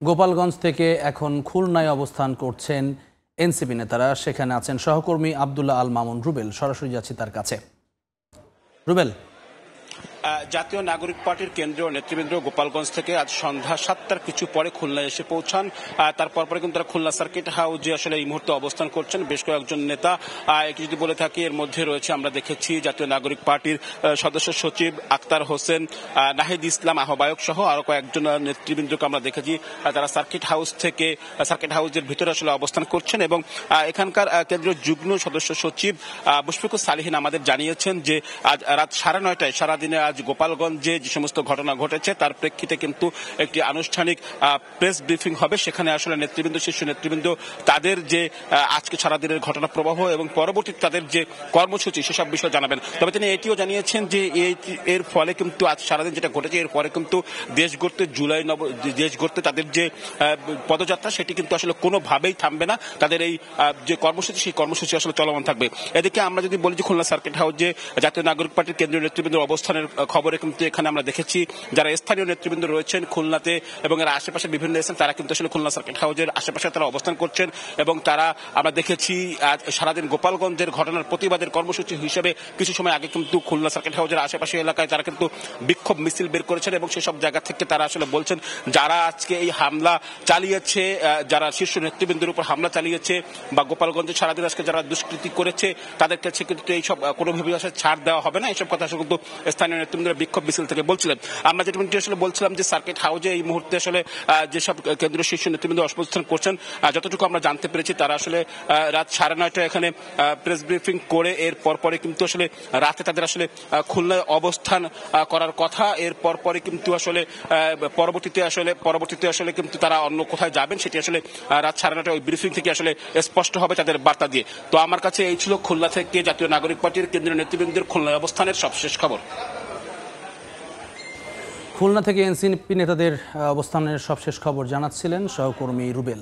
গোপালগঞ্জ থেকে এখন খুলনায় অবস্থান করছেন এনসিপি নেতারা। সেখানে আছেন সহকর্মী আব্দুল্লাহ আল মামুন রুবেল। সরাসরি যাচ্ছি তার কাছে। রুবেল, জাতীয় নাগরিক পার্টির কেন্দ্রীয় নেতৃবৃন্দ গোপালগঞ্জ থেকে আজ সন্ধ্যা 7টার কিছু পরে খুলনায় এসে পৌঁছান। তারপর কিন্তু তারা খুলনা সার্কিট হাউসে আসলে এই মুহূর্তে অবস্থান করছেন বেশ কয়েকজন নেতা। যদি বলে থাকি, এর মধ্যে রয়েছে, আমরা দেখেছি জাতীয় নাগরিক পার্টির সদস্য সচিব আক্তার হোসেন, নাহিদ ইসলাম আহ্বায়ক সহ আরো কয়েকজন নেতৃবৃন্দকে আমরা দেখেছি তারা সার্কিট হাউসের ভিতরে আসলে অবস্থান করছেন। এবং এখানকার কেন্দ্রীয় যুগ্ম সদস্য সচিব মুশফিকুর সালিহিন আমাদের জানিয়েছেন যে আজ রাত 9:30টায় সারাদিনে আজ গোপালগঞ্জে যে সমস্ত ঘটনা ঘটেছে তার প্রেক্ষিতে কিন্তু একটি আনুষ্ঠানিক প্রেস ব্রিফিং হবে। সেখানে আসলে শীর্ষ নেতৃবৃন্দ তাদের যে আজকে সারাদিনের ঘটনা প্রবাহ এবং পরবর্তীতে তাদের যে কর্মসূচি সেসব বিষয় জানাবেন। তবে তিনি এটিও জানিয়েছেন যে এর ফলে কিন্তু আজ সারাদিন যেটা ঘটেছে এর পরে কিন্তু দেশ গড়তে তাদের যে পদযাত্রা সেটি কিন্তু আসলে কোনোভাবেই থামবে না। তাদের এই যে কর্মসূচি সেই কর্মসূচি আসলে চলমান থাকবে। এদিকে আমরা যদি বলি যে খুলনা সার্কিট হাউসে জাতীয় নাগরিক পার্টির কেন্দ্রীয় নেতৃবৃন্দের অবস্থানের খবরে কিন্তু এখানে আমরা দেখেছি যারা স্থানীয় নেতৃবৃন্দ রয়েছেন খুলনাতে এবং এর আশেপাশে বিভিন্ন স্থান, তারা কিন্তু আসলে খুলনা সার্কিট হাউসের আশেপাশে তারা অবস্থান করছেন। এবং তারা আমরা দেখেছি আজ সারাদিন গোপালগঞ্জের ঘটনার প্রতিবাদের কর্মসূচি হিসেবে কিছু সময় আগে কিন্তু খুলনা সার্কিট হাউসের আশেপাশে এলাকায় তারা কিন্তু বিক্ষোভ মিছিল বের করেছেন এবং সেসব জায়গা থেকে তারা আসলে বলছেন যারা আজকে এই হামলা চালিয়েছে, যারা শীর্ষ নেতৃবৃন্দের উপর হামলা চালিয়েছে বা গোপালগঞ্জে সারাদিন আজকে যারা দুষ্কৃতি করেছে তাদের কাছে কিন্তু এইসব কোনোভাবেই আসলে ছাড় দেওয়া হবে না। এইসব কথা আসলে কিন্তু স্থানীয় নেতৃবৃন্দরা বিক্ষোভ মিছিল থেকে বলছিলেন। আমরা যেটা আসলে বলছিলাম যে সার্কিট হাউসে এই মুহূর্তে আসলে যেসব কেন্দ্রীয় শীর্ষ নেতৃবৃন্দ অবস্থান করছেন, যতটুকু আমরা জানতে পেরেছি তারা আসলে রাত 9:30টায় এখানে প্রেস ব্রিফিং করে এর পরপরে কিন্তু আসলে রাতে তাদের আসলে খুলনায় অবস্থান করার কথা। এর পরপরে কিন্তু আসলে পরবর্তীতে আসলে কিন্তু তারা অন্য কোথায় যাবেন সেটি আসলে রাত 9:30টায় ওই ব্রিফিং থেকে আসলে স্পষ্ট হবে তাদের বার্তা দিয়ে। তো আমার কাছে এই ছিল খুলনা থেকে জাতীয় নাগরিক পার্টির কেন্দ্রীয় নেতৃবৃন্দের খুলনায় অবস্থানের সবশেষ খবর। খুলনা থেকে এনসিপি নেতাদের অবস্থানের সবশেষ খবর জানাচ্ছিলেন সহকর্মী রুবেল।